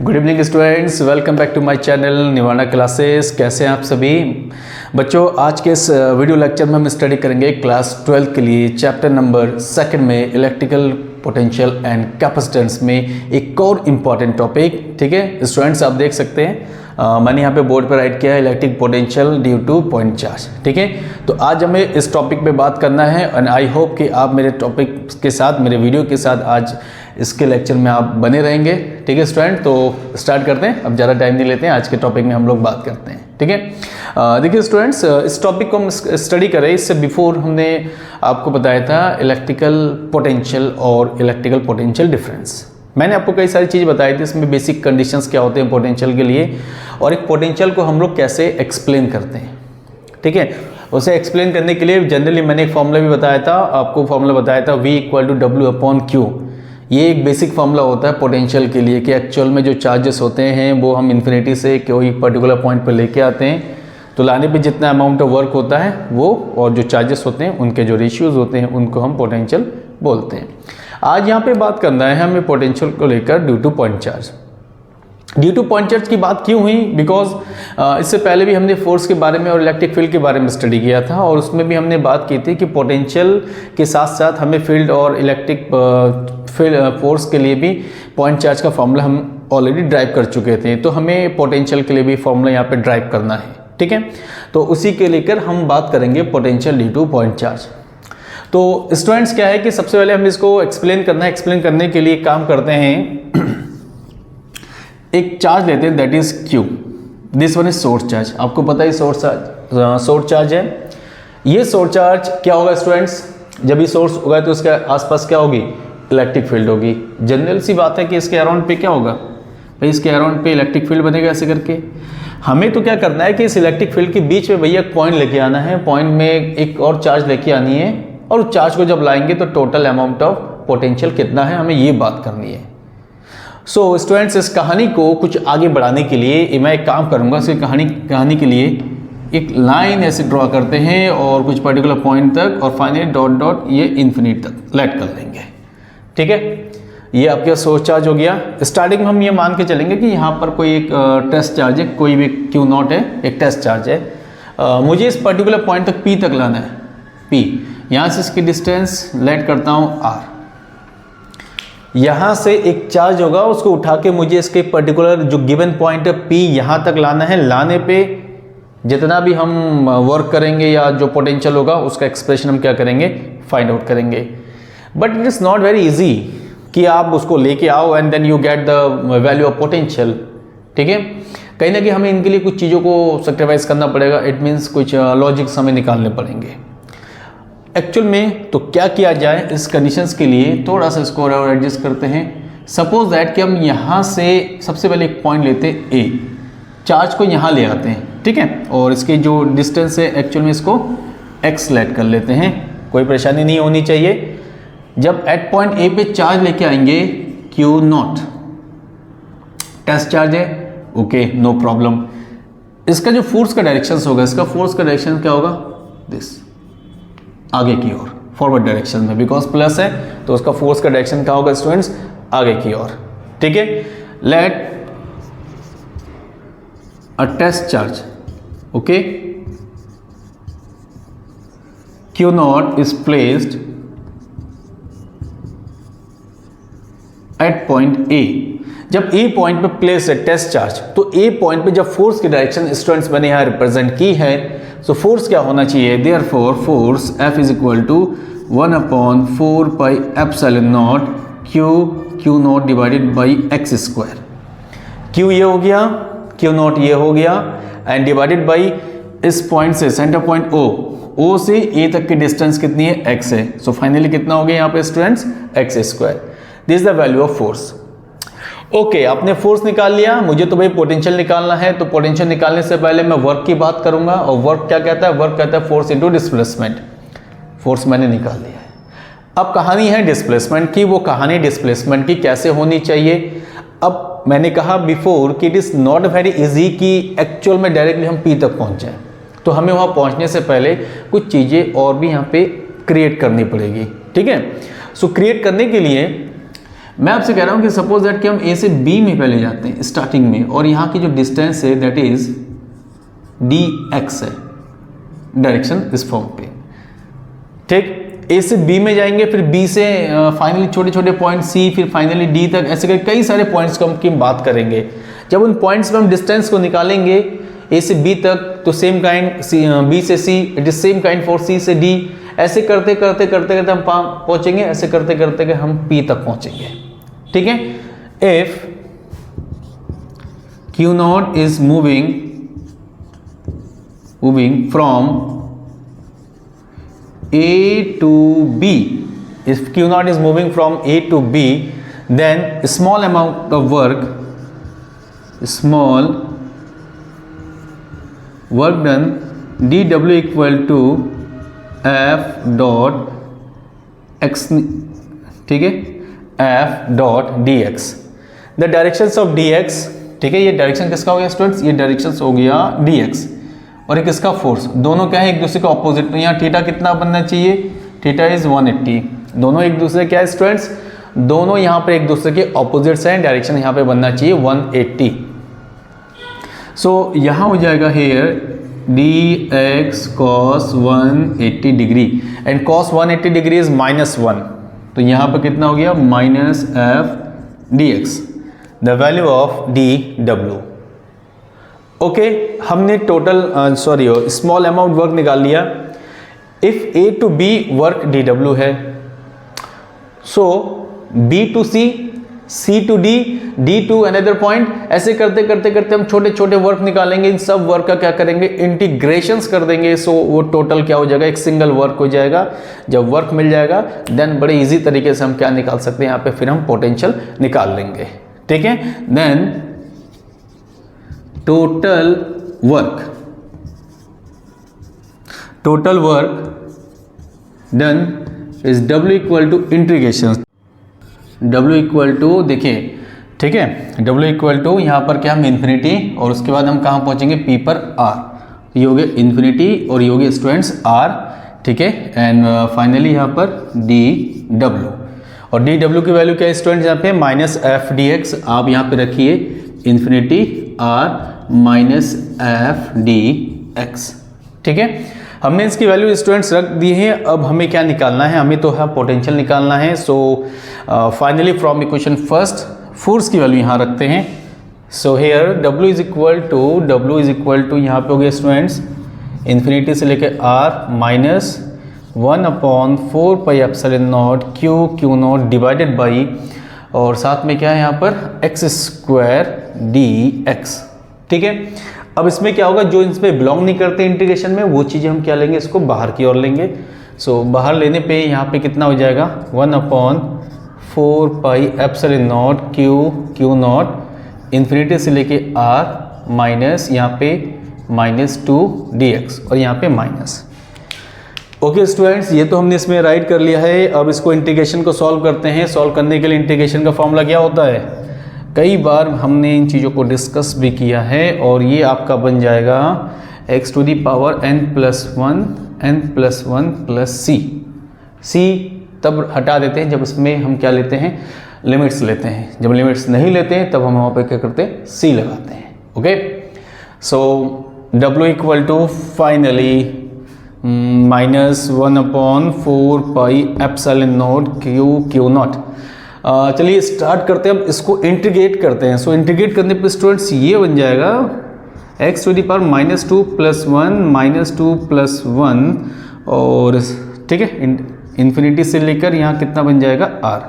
Good evening students, welcome back to my channel Nivana classes. कैसे हैं आप सभी बच्चों? आज के इस वीडियो लेक्चर में हम स्टडी करेंगे क्लास 12 के लिए चैप्टर नंबर 2 में इलेक्ट्रिकल पोटेंशियल एंड कैपेसिटेंस में एक और इम्पॉर्टेंट टॉपिक। ठीक है स्टूडेंट्स, आप देख सकते हैं मैंने यहाँ पे बोर्ड पर राइट किया है electric potential due to point charge. ठीक है, तो आज हमें इस टॉपिक पे बात करना है एंड आई होप कि आप मेरे टॉपिक के साथ, मेरे वीडियो के साथ आज इसके लेक्चर में आप बने रहेंगे। ठीक है स्टूडेंट, तो स्टार्ट करते हैं। अब ज़्यादा टाइम नहीं लेते हैं, आज के टॉपिक में हम लोग बात करते हैं। ठीक है, देखिए स्टूडेंट्स, इस टॉपिक को हम स्टडी करें इससे बिफोर हमने आपको बताया था इलेक्ट्रिकल पोटेंशियल और इलेक्ट्रिकल पोटेंशियल डिफरेंस। मैंने आपको कई सारी चीज़ बताई थी, इसमें बेसिक कंडीशंस क्या होते हैं पोटेंशियल के लिए और एक पोटेंशियल को हम लोग कैसे एक्सप्लेन करते हैं। ठीक है, उसे एक्सप्लेन करने के लिए जनरली मैंने एक फॉर्मूला भी बताया था, आपको फॉर्मूला बताया था V = W/Q। ये एक बेसिक फॉर्मूला होता है पोटेंशियल के लिए कि एक्चुअल में जो चार्जेस होते हैं वो हम इन्फिनिटी से कोई पर्टिकुलर पॉइंट पर लेके आते हैं, तो लाने पे जितना अमाउंट ऑफ वर्क होता है वो और जो चार्जेस होते हैं उनके जो रेशियोज होते हैं उनको हम पोटेंशियल बोलते हैं। आज यहाँ पे बात करना है हमें पोटेंशियल को लेकर due to point charge. Due to point charge की बात क्यों हुई? बिकॉज इससे पहले भी हमने फोर्स के बारे में और इलेक्ट्रिक फील्ड के बारे में स्टडी किया था और उसमें भी हमने बात की थी कि पोटेंशियल के साथ साथ हमें फील्ड और इलेक्ट्रिक फोर्स के लिए भी पॉइंट चार्ज का फॉर्मूला हम ऑलरेडी ड्राइव कर चुके थे, तो हमें पोटेंशियल के लिए भी फॉर्मूला यहाँ पे ड्राइव करना है। ठीक है, तो उसी के लेकर हम बात करेंगे potential due to point charge. तो स्टूडेंट्स क्या है कि सबसे पहले हम इसको एक्सप्लेन करना है। एक्सप्लेन करने के लिए काम करते हैं, एक चार्ज लेते हैं that is Q। This one is source charge. आपको पता है सोर्स चार्ज है। ये सोर्स चार्ज क्या होगा स्टूडेंट्स? जब ये सोर्स होगा तो उसके आसपास क्या होगी? इलेक्ट्रिक फील्ड होगी। जनरल सी बात है कि इसके अराउंड पे क्या होगा भाई? इसके अराउंड पे इलेक्ट्रिक फील्ड बनेगा ऐसे करके। हमें तो क्या करना है कि इस इलेक्ट्रिक फील्ड के बीच में भैया पॉइंट लेके आना है, पॉइंट में एक और चार्ज लेके आनी है और उस चार्ज को जब लाएंगे तो टोटल अमाउंट ऑफ पोटेंशियल कितना है, हमें ये बात करनी है। सो स्टूडेंट्स, इस कहानी को कुछ आगे बढ़ाने के लिए मैं एक काम करूंगा। इसकी कहानी के लिए एक लाइन ऐसे ड्रॉ करते हैं और कुछ पर्टिकुलर पॉइंट तक और फाइनली डॉट डॉट ये इन्फिनिट तक लेट कर लेंगे। ठीक है, ये आपका सोर्स चार्ज हो गया। स्टार्टिंग में हम ये मान के चलेंगे कि यहाँ पर कोई एक टेस्ट चार्ज है, कोई भी Q0 है, एक टेस्ट चार्ज है। मुझे इस पर्टिकुलर पॉइंट तक P तक लाना है। P यहाँ से इसकी डिस्टेंस लेट करता हूँ R। यहाँ से एक चार्ज होगा, उसको उठा के मुझे इसके पर्टिकुलर जो गिवन पॉइंट है P यहाँ तक लाना है। लाने पे जितना भी हम वर्क करेंगे या जो पोटेंशियल होगा उसका एक्सप्रेशन हम क्या करेंगे? फाइंड आउट करेंगे। But it is not very easy कि आप उसको लेके आओ and then you get the value of potential. ठीक है, कहीं ना कहीं हमें इनके लिए कुछ चीज़ों को सेक्रीफाइस करना पड़ेगा। इट मीन्स कुछ लॉजिक्स हमें निकालने पड़ेंगे। एक्चुअल में तो क्या किया जाए इस कंडीशंस के लिए, थोड़ा सा इसको और एडजस्ट करते हैं। सपोज दैट कि हम यहाँ से सबसे पहले एक पॉइंट लेते हैं A, चार्ज को यहाँ ले आते हैं। ठीक है, और इसके जो डिस्टेंस है एक्चुअल में इसको x लेट कर लेते हैं। कोई परेशानी नहीं होनी चाहिए। जब एट पॉइंट A पे चार्ज लेके आएंगे Q0, टेस्ट चार्ज है, ओके नो प्रॉब्लम। इसका जो फोर्स का डायरेक्शन होगा, इसका फोर्स का डायरेक्शन क्या होगा? दिस, आगे की ओर, फॉरवर्ड डायरेक्शन में, बिकॉज प्लस है तो उसका फोर्स का डायरेक्शन क्या होगा स्टूडेंट्स? आगे की ओर। ठीक है, let a test charge, okay, Q0 is placed at point A। जब A पॉइंट पे प्लेस है टेस्ट चार्ज, तो A पॉइंट पे जब फोर्स की डायरेक्शन स्टूडेंट्स मैंने यहाँ रिप्रेजेंट की है, सो फोर्स क्या होना चाहिए? Therefore force F is equal to 1/4 pi epsilon naught Q0 divided by x square. Q ये हो गया, Q0 ये हो गया एंड डिवाइडेड बाई इस पॉइंट से सेंटर पॉइंट O से A तक की डिस्टेंस कितनी है? x है। सो फाइनली कितना हो गया यहाँ पे students? x square. This is the value of force. Okay, आपने फोर्स निकाल लिया, मुझे तो भाई पोटेंशियल निकालना है। तो पोटेंशियल निकालने से पहले मैं वर्क की बात करूंगा और वर्क क्या कहता है? वर्क कहता है फोर्स इनटू डिस्प्लेसमेंट। फोर्स मैंने निकाल लिया है। अब कहानी है डिस्प्लेसमेंट की। वो कहानी डिस्प्लेसमेंट की कैसे होनी चाहिए? अब मैंने कहा बिफोर कि it is not very easy कि एक्चुअल में डायरेक्टली हम P तक पहुंचे, तो हमें वहां पहुंचने से पहले कुछ चीजें और भी यहाँ पे क्रिएट करनी पड़ेगी। ठीक है, सो क्रिएट करने के लिए मैं आपसे कह रहा हूँ कि सपोज दैट कि हम ए से बी में पहले जाते हैं स्टार्टिंग में, और यहाँ की जो डिस्टेंस है दैट इज डी एक्स है, डायरेक्शन इस फॉर्म पे, ठीक। ए से बी में जाएंगे, फिर बी से फाइनली छोटे छोटे पॉइंट सी, फिर फाइनली डी तक, ऐसे करके कई सारे पॉइंट्स की हम बात करेंगे। जब उन पॉइंट्स में हम डिस्टेंस को निकालेंगे ए से बी तक, तो सेम काइंड बी से C, it is same kind for C से डी, ऐसे करते करते करते करते हम पहुंचेंगे, ऐसे करते करते के हम पी तक पहुंचेंगे, ठीक है। If Q not is moving from A to B, if Q naught is moving from A to B, then small amount of work done dW equal to F dot x, ठीक है, F dot dx, the directions of dx, ठीक है। ये direction किसका हो गया students, ये direction हो गया dx, और एक इसका फोर्स, दोनों क्या है एक दूसरे का ऑपोजिट। तो यहाँ थीटा कितना बनना चाहिए, थीटा इज 180, दोनों एक दूसरे क्या है स्टूडेंट्स, दोनों यहाँ पे एक दूसरे के ऑपोजिट्स हैं, डायरेक्शन यहाँ पे बनना चाहिए 180। सो यहाँ हो जाएगा here dx cos 180 degree, and cos 180 degree is -1, तो यहाँ पे कितना हो गया -f dx, the value of dw। Okay, हमने टोटल स्मॉल अमाउंट वर्क निकाल लिया। If A to B work D W है, so B to C, C to D, D to another point, ऐसे करते करते करते हम छोटे छोटे वर्क निकालेंगे। इन सब वर्क का क्या करेंगे, इंटीग्रेशंस कर देंगे। सो वो टोटल क्या हो जाएगा, एक सिंगल वर्क हो जाएगा। जब वर्क मिल जाएगा देन बड़े इजी तरीके से हम क्या निकाल सकते हैं, यहाँ पे फिर हम पोटेंशियल निकाल लेंगे, ठीक है। Then total work done is W equal to integration, W equal to देखिए, ठीक है, W इक्वल टू यहाँ पर क्या हम इन्फिनिटी, और उसके बाद हम कहाँ पहुँचेंगे P पर R, ये हो गया इन्फिनिटी और ये हो गया स्टूडेंट्स R, ठीक है। एंड फाइनली यहाँ पर dW, और dW की वैल्यू क्या है स्टूडेंट्स, यहाँ पे -f dx, आप यहाँ पे रखिए इन्फिनिटी R -f dx, ठीक है। हमने इसकी वैल्यू स्टूडेंट्स रख दी है। अब हमें क्या निकालना है, हमें तो है पोटेंशियल निकालना है। So finally from equation first force की वैल्यू यहाँ रखते हैं। So here W is equal to यहाँ पे हो गया स्टूडेंट्स इन्फिनिटी से लेके R -1/4 pi epsilon not Q not divided by, और साथ में क्या है यहाँ पर x² dx, ठीक है। अब इसमें क्या होगा, जो इसमें बिलोंग नहीं करते इंटीग्रेशन में, वो चीज़ें हम क्या लेंगे, इसको बाहर की ओर लेंगे। सो बाहर लेने पे यहाँ पे कितना हो जाएगा 1/4 pi epsilon not Q not infinity से लेके R माइनस यहाँ पे -2 dx, और यहाँ पे माइनस। ओके स्टूडेंट्स, ये तो हमने इसमें राइट कर लिया है। अब इसको इंटीग्रेशन को सॉल्व करते हैं। सॉल्व करने के लिए इंटीग्रेशन का फॉर्मूला क्या होता है, कई बार हमने इन चीज़ों को डिस्कस भी किया है, और ये आपका बन जाएगा x to the power n+1 plus c तब हटा देते हैं जब इसमें हम क्या लेते हैं, लिमिट्स लेते हैं। जब लिमिट्स नहीं लेते हैं तब हम वहाँ पे क्या करते हैं, c लगाते हैं। Okay, so W equal to finally -1/4 pi epsilon not Q naught. चलिए स्टार्ट करते हैं, अब इसको इंटीग्रेट करते हैं। सो इंटीग्रेट करने पर स्टूडेंट्स ये बन जाएगा x टू दी पावर -2 + 1 और ठीक है इन्फिनिटी से लेकर यहाँ कितना बन जाएगा r,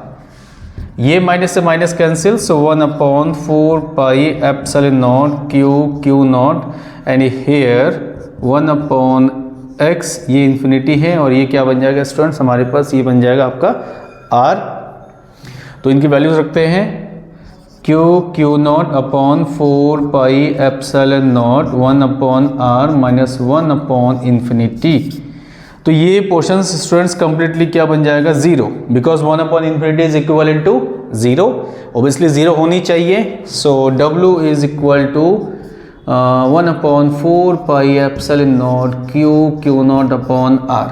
ये माइनस से minus cancel. So 1/4 pi epsilon not Q naught and here 1/x, ये इन्फिनिटी है और ये क्या बन जाएगा स्टूडेंट्स, हमारे पास ये बन जाएगा आपका r। तो इनकी वैल्यूज रखते हैं Q not upon 4 pi epsilon not 1/r minus one by infinity. तो ये पोर्शन स्टूडेंट्स कंप्लीटली क्या बन जाएगा 0, because one by infinity is equal to 0, obviously 0 होनी चाहिए। So W is equal to 1/4 pi epsilon not Q not upon r।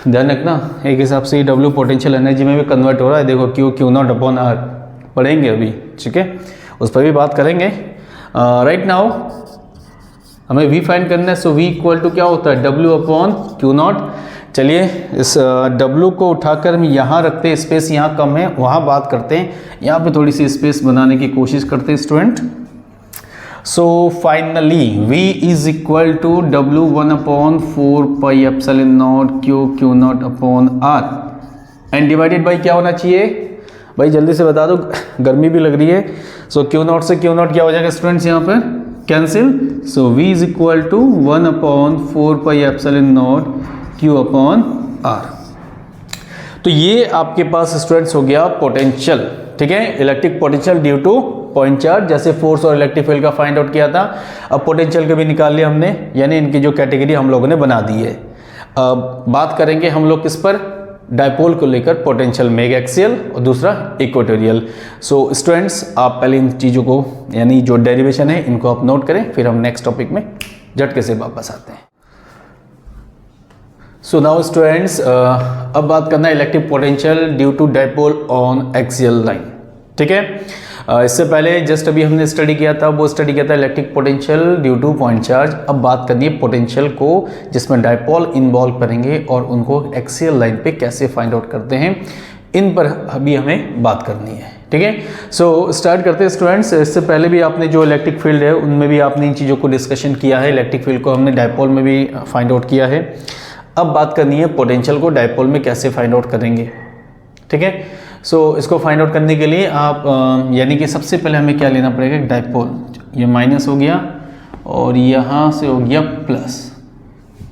ध्यान रखना, एक हिसाब से डब्ल्यू पोटेंशियल एनर्जी में भी कन्वर्ट हो रहा है। देखो Q Q naught upon R पढ़ेंगे अभी, ठीक है, उस पर भी बात करेंगे। राइट नाउ हमें v फाइंड करना है, सो v इक्वल टू क्या होता है w अपॉन क्यू नॉट। चलिए इस w को उठाकर हम यहाँ रखते हैं, स्पेस यहाँ कम है, वहाँ बात करते हैं, यहाँ पे थोड़ी सी स्पेस बनाने की कोशिश करते हैं student. So finally v is equal to w 1 upon 4 pi epsilon not Q naught upon r and divided by क्या होना चाहिए भाई, जल्दी से बता दो, गर्मी भी लग रही है। सो क्यू नॉट से क्यू नॉट क्या हो जाएगा स्टूडेंट्स, यहाँ पर cancel. So v is equal to 1 upon 4 pi epsilon not q upon r। तो ये आपके पास स्टूडेंट्स हो गया पोटेंशियल, ठीक है, electric potential due to point charge, जैसे फोर्स और इलेक्ट्रिक फील्ड का फाइंड आउट किया था। अब पोटेंशियल को भी निकाल लिया हमने, यानी इनकी जो कैटेगरी हम लोगों ने बना दी है। अब बात करेंगे हम लोग किस पर, डायपोल को लेकर, पोटेंशियल मेग एक्सियल और दूसरा इक्वेटोरियल। सो स्टूडेंट्स आप पहले इन चीज़ों को, यानी जो डेरिवेशन है इनको आप नोट करें, फिर हम नेक्स्ट टॉपिक में झटके से वापस आते हैं। सो नाउ स्टूडेंट्स अब बात करना है electric potential due to dipole on axial line, ठीक है। इससे पहले जस्ट अभी हमने स्टडी किया था, वो स्टडी किया था electric potential due to point charge. अब बात करनी है पोटेंशियल को जिसमें डायपोल इन्वॉल्व करेंगे और उनको एक्सियल लाइन पे कैसे फाइंड आउट करते हैं, इन पर अभी हमें बात करनी है, ठीक है। सो स्टार्ट करते हैं स्टूडेंट्स। इससे पहले भी आपने जो इलेक्ट्रिक फील्ड है उनमें भी आपने इन चीज़ों को डिस्कशन किया है, इलेक्ट्रिक फील्ड को हमने डायपोल में भी फाइंड आउट किया है। अब बात करनी है पोटेंशियल को डायपोल में कैसे फाइंड आउट करेंगे, ठीक है। सो इसको फाइंड आउट करने के लिए आप यानी कि सबसे पहले हमें क्या लेना पड़ेगा, डायपोल, ये माइनस हो गया और यहाँ से हो गया plus,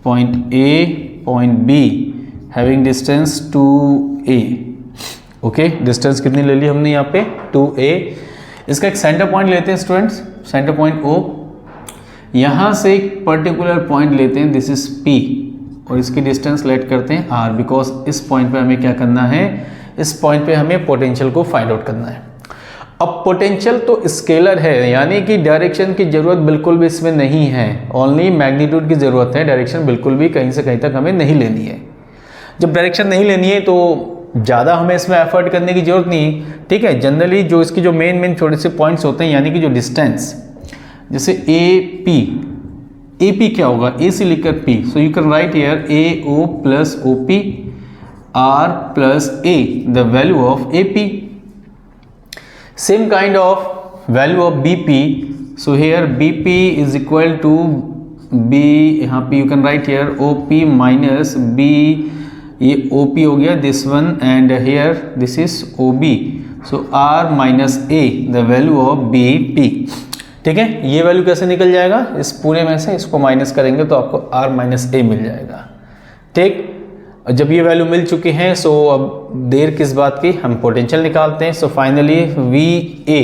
point A point be having distance 2a, okay. Distance कितनी ले ली हमने यहाँ पे 2a। इसका एक सेंटर पॉइंट लेते हैं स्टूडेंट्स, सेंटर पॉइंट O। यहाँ से एक पर्टिकुलर पॉइंट लेते हैं, दिस इज P, और इसकी डिस्टेंस लेट करते हैं r, बिकॉज इस पॉइंट पे हमें क्या करना है, इस पॉइंट पे हमें पोटेंशियल को फाइंड आउट करना है। अब पोटेंशियल तो स्केलर है, यानी कि डायरेक्शन की जरूरत बिल्कुल भी इसमें नहीं है, ओनली मैग्नीट्यूड की जरूरत है। डायरेक्शन बिल्कुल भी कहीं से कहीं तक हमें नहीं लेनी है। जब डायरेक्शन नहीं लेनी है तो ज़्यादा हमें इसमें एफर्ट करने की जरूरत नहीं, ठीक है। जनरली जो इसकी जो मेन छोटे से पॉइंट्स होते हैं, यानी कि जो डिस्टेंस, जैसे ए पी क्या होगा, ए से लेकर P, so you can write here A O plus O P R plus A, the value of AP. Same kind of value of BP. So here BP is equal to B, यहाँ पे you can write here OP minus B, ये OP हो गया this one, and here this is OB. So R minus A, the value of BP. ठीक है, ये value कैसे निकल जाएगा, इस पूरे में से इसको माइनस करेंगे तो आपको R minus A मिल जाएगा, ठीक। जब ये वैल्यू मिल चुकी हैं, सो अब देर किस बात की, हम पोटेंशियल निकालते हैं। So finally V A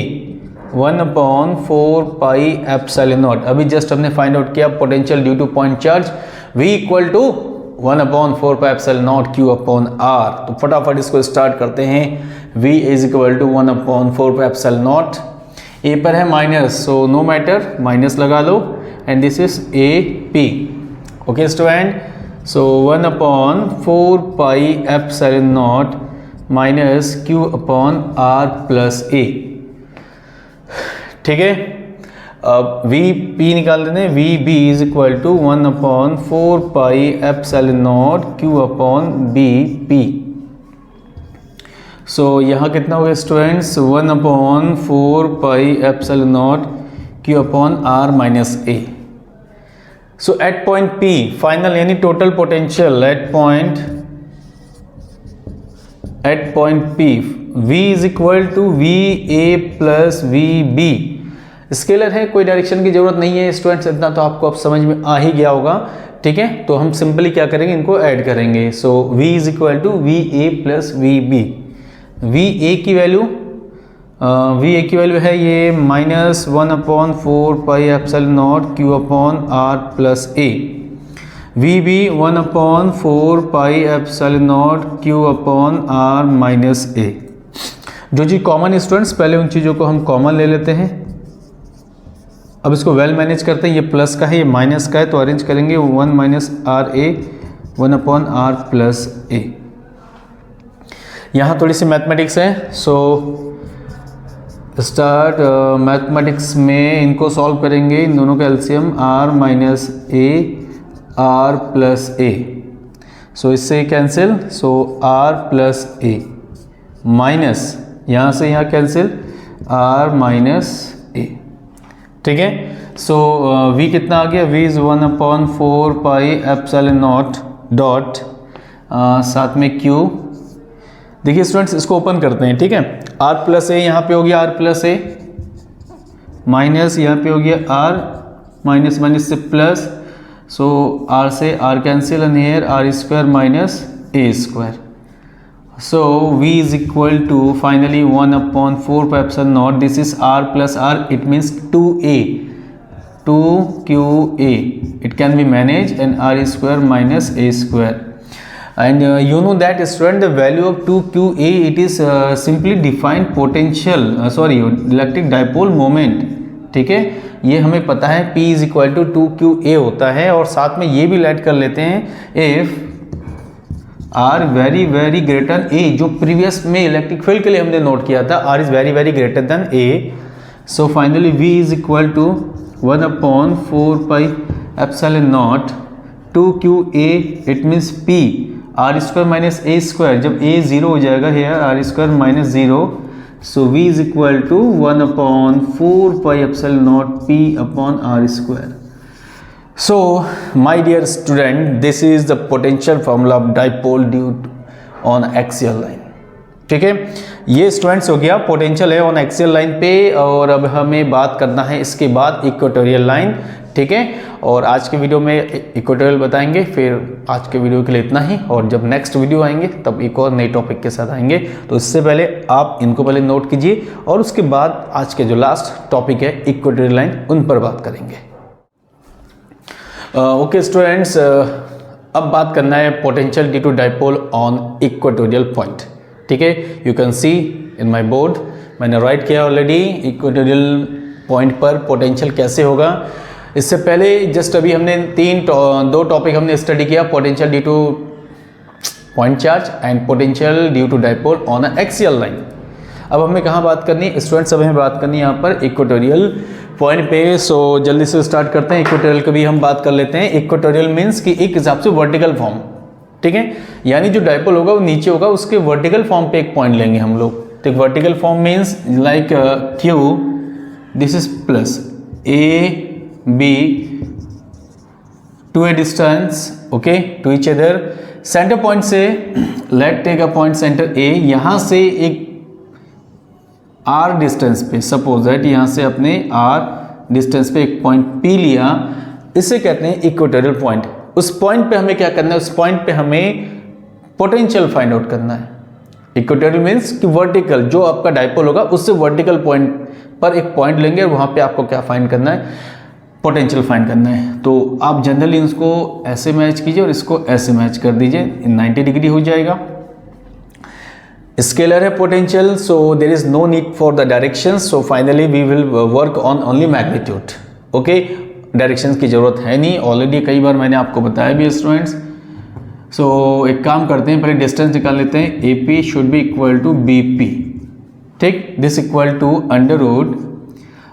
1 upon 4 pi epsilon not, अभी जस्ट हमने फाइंड आउट किया potential due to point charge, V equal to 1 upon 4 pi epsilon not Q upon R. तो फटाफट इसको स्टार्ट करते हैं। V is equal to 1 upon 4 pi epsilon not, A पर है minus, so no matter, minus लगा लो, and this is A P, okay student. So 1 upon 4 pi epsilon naught minus q upon r plus a, ठीक है। अब V P निकाल देते हैं, V B is equal to 1 upon 4 pi epsilon not q upon B P. So यहाँ कितना हो गया students, 1 upon 4 pi epsilon not q upon r minus a। So at point P final, यानी total potential at point P, V is equal to V A plus V B. Scalar है, कोई direction की जरूरत नहीं है students, इतना तो आपको अब समझ में आ ही गया होगा, ठीक है। तो हम सिंपली क्या करेंगे, इनको ऐड करेंगे। So V is equal to V A plus V B. V A की वैल्यू है ये minus 1 upon 4 pi epsilon not Q upon R plus A. V B 1 upon 4 pi epsilon not Q upon R minus A. जो चीज़ common students, पहले उन चीज़ों को हम कॉमन ले लेते हैं। अब इसको वेल मैनेज करते हैं, ये प्लस का है, ये माइनस का है, तो अरेंज करेंगे 1 minus R A 1 upon R plus A. यहाँ थोड़ी सी मैथमेटिक्स है, सो स्टार्ट मैथमेटिक्स में इनको सॉल्व करेंगे, इन दोनों का LCM R minus A R plus A, so इससे cancel, so R plus A minus यहाँ से यहाँ कैंसिल आर माइनस ए, ठीक है। सो v कितना आ गया, v is 1 upon 4 pi epsilon not dot साथ में q। देखिए स्टूडेंट्स इसको ओपन करते हैं, ठीक है। r प्लस ए यहाँ पे हो गया r प्लस ए माइनस यहाँ पे हो गया r माइनस माइनस से प्लस, सो r से r cancel and here r square minus a square. So v is equal to finally 1 upon 4 pi epsilon naught. This is r plus r. It means 2a, 2qa. It can be managed and r square minus a square. And you know that student the value of 2qa, it is simply defined potential. Electric dipole moment. ठीक है, ये हमें पता है P is equal to 2qa होता है। और साथ में ये भी ऐड कर लेते हैं if R very very greater A, जो प्रीवियस में इलेक्ट्रिक फील्ड के लिए हमने नोट किया था, R is very very greater than A. So finally V is equal to 1 upon 4 pi epsilon naught 2qa, it means P R square minus A square, जब A zero हो जाएगा here R square minus zero, so V is equal to 1 upon 4 pi epsilon naught P upon R square. So my dear student, this is the potential formula of dipole due on axial line, ठीक है। ये students हो गया potential है on axial line पे। और अब हमें बात करना है इसके बाद इक्वेटोरियल लाइन, ठीक है। और आज के वीडियो में इक्वेटोरियल बताएंगे, फिर आज के वीडियो के लिए इतना ही। और जब नेक्स्ट वीडियो आएंगे तब एक और नई टॉपिक के साथ आएंगे। तो इससे पहले आप इनको पहले नोट कीजिए और उसके बाद आज के जो लास्ट टॉपिक है इक्वेटोरियल लाइन, उन पर बात करेंगे। ओके स्टूडेंट्स, अब बात करना है potential due to dipole on equatorial point, ठीक है। You can see in my board, मैंने राइट किया ऑलरेडी इक्वेटोरियल पॉइंट पर पोटेंशियल कैसे होगा। इससे पहले जस्ट अभी हमने दो टॉपिक हमने स्टडी किया, potential due to point charge and potential due to dipole on a axial line. अब हमें कहाँ बात करनी है स्टूडेंट्स, अब हमें बात करनी है यहाँ पर इक्वेटोरियल पॉइंट पे। सो जल्दी से स्टार्ट करते हैं। इक्वेटोरियल की भी हम बात कर लेते हैं। इक्वेटोरियल मीन्स कि एक हिसाब से वर्टिकल फॉर्म, ठीक है, यानी जो डाइपोल होगा वो नीचे होगा, उसके वर्टिकल फॉर्म पे एक पॉइंट लेंगे हम लोग। तो vertical form means like Q, this is plus A B to A distance, okay, to each other. Centre point से let take a point centre A, यहाँ से एक r डिस्टेंस पे, सपोज दैट यहाँ से अपने r डिस्टेंस पे एक पॉइंट P लिया, इसे कहते हैं इक्वेटोरियल पॉइंट। उस पॉइंट पे हमें क्या करना है, उस पॉइंट पे हमें पोटेंशियल फाइंड आउट करना है। इक्वेटोरियल मीन्स कि वर्टिकल, जो आपका डाइपोल होगा उससे वर्टिकल पॉइंट पर एक पॉइंट लेंगे और वहाँ पे आपको क्या फाइंड करना है, पोटेंशियल फाइंड करना है। तो आप जनरली इसको ऐसे मैच कीजिए और इसको ऐसे मैच कर दीजिए, 90 डिग्री हो जाएगा। स्केलर है potential, so there is no need for the direction, so finally we will work on only magnitude, okay. Direction की जरूरत है नहीं, ऑलरेडी कई बार मैंने आपको बताया भी स्टूडेंट्स। सो एक काम करते हैं, पहले डिस्टेंस निकाल लेते हैं। A P should be equal to B P, ठीक, this equal to under root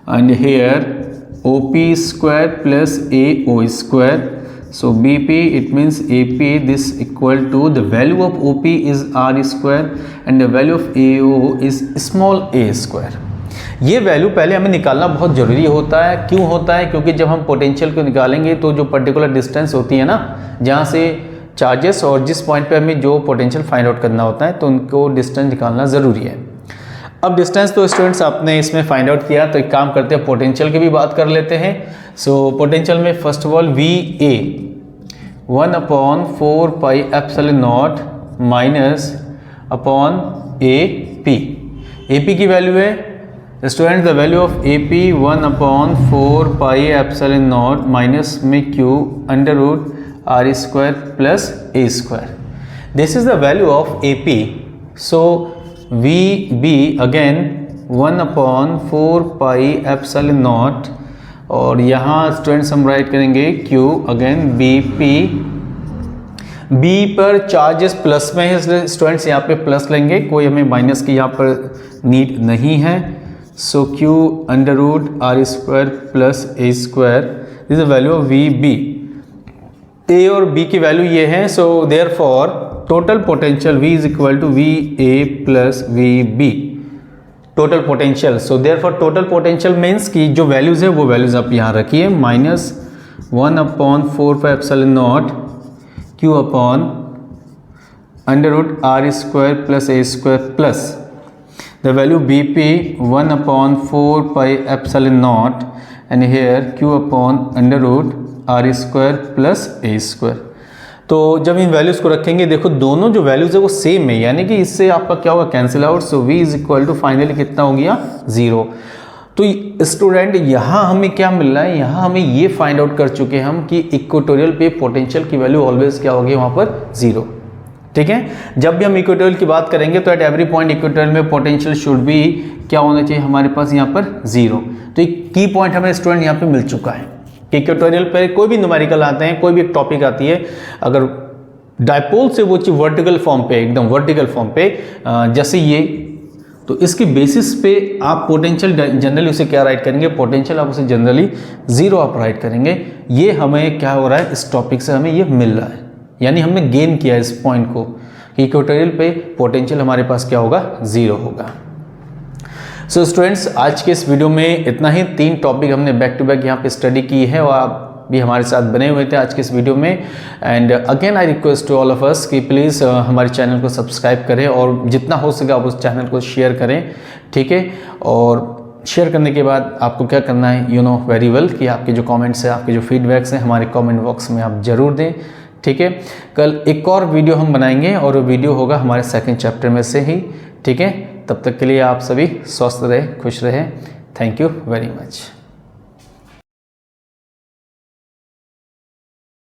and here O P square plus A O square. So BP, it means AP, this equal to the value of OP is R square and the value of AO is small a square। ये value पहले हमें निकालना बहुत ज़रूरी होता है। क्यों होता है? क्योंकि जब हम पोटेंशियल को निकालेंगे तो जो पर्टिकुलर डिस्टेंस होती है ना, जहाँ से चार्जेस और जिस पॉइंट पे हमें जो पोटेंशियल फाइंड आउट करना होता है, तो उनको डिस्टेंस निकालना ज़रूरी है। अब डिस्टेंस तो स्टूडेंट्स आपने इसमें फाइंड आउट किया, तो एक काम करते हैं पोटेंशियल की भी बात कर लेते हैं। सो पोटेंशियल में first of all V A 1 upon 4 pi epsilon not minus upon A P. A P की वैल्यू है student, the value of A P 1 upon 4 pi epsilon not minus में Q under root R square plus A square. This is the value of A P. So V B again 1 upon 4 pi epsilon not, और यहाँ students हम right करेंगे Q again B P B पर charges plus में है, इसलिए students यहाँ पे प्लस लेंगे, कोई हमें माइनस की यहाँ पर नीड नहीं है। So Q under root R square plus A square, this is value of V B. A और बी की वैल्यू ये है, so therefore total potential V is equal to V A plus V B, total potential. So therefore total potential means की जो values है वो values आप यहाँ रखिए, -1/4πε0 q upon under root R square plus A square plus the value Bp 1/4πε0 and here q upon under root R square plus A square. तो जब इन values को रखेंगे, देखो दोनों जो वैल्यूज है वो सेम है, यानी कि इससे आपका क्या होगा, cancel out. So v is equal to finally कितना हो गया, 0। तो स्टूडेंट यहाँ हमें क्या मिल रहा है, यहाँ हमें ये फाइंड आउट कर चुके हैं हम कि इक्वेटोरियल पे पोटेंशियल की वैल्यू ऑलवेज क्या होगी वहाँ पर, 0। ठीक है, जब भी हम इक्वेटोरियल की बात करेंगे तो एट एवरी पॉइंट इक्वेटोरियल में पोटेंशियल शुड भी क्या होना चाहिए हमारे पास यहाँ पर, 0। तो एक की पॉइंट हमें स्टूडेंट यहाँ पे मिल चुका है कि इक्वेटोरियल पे कोई भी न्यूमेरिकल आते हैं, कोई भी एक टॉपिक आती है, अगर डायपोल से वो चीज वर्टिकल फॉर्म पे, एकदम वर्टिकल फॉर्म पे जैसे ये, तो इसकी बेसिस पे आप पोटेंशियल जनरली उसे क्या राइट करेंगे, पोटेंशियल आप उसे जनरली 0 आप राइट करेंगे। ये हमें क्या हो रहा है, इस टॉपिक से हमें ये मिल रहा है, यानी हमने गेन किया इस पॉइंट को कि इक्वेटोरियल पे पोटेंशियल हमारे पास क्या होगा, 0 होगा। सो स्टूडेंट्स, आज के इस वीडियो में इतना ही। 3 टॉपिक हमने बैक टू बैक यहाँ पे स्टडी की है और आप भी हमारे साथ बने हुए थे आज के इस वीडियो में। And again I request to all of us कि प्लीज़ हमारे चैनल को सब्सक्राइब करें और जितना हो सके आप उस चैनल को शेयर करें, ठीक है। और शेयर करने के बाद आपको क्या करना है, यू नो वेरी वेल कि आपके जो कमेंट्स हैं, आपके जो फीडबैक्स हैं हमारे कमेंट बॉक्स में आप ज़रूर दें, ठीक है। कल एक और वीडियो हम बनाएंगे और वो वीडियो होगा हमारे 2nd चैप्टर में से ही, ठीक है। तब तक के लिए आप सभी स्वस्थ रहे, खुश रहे। Thank you very much.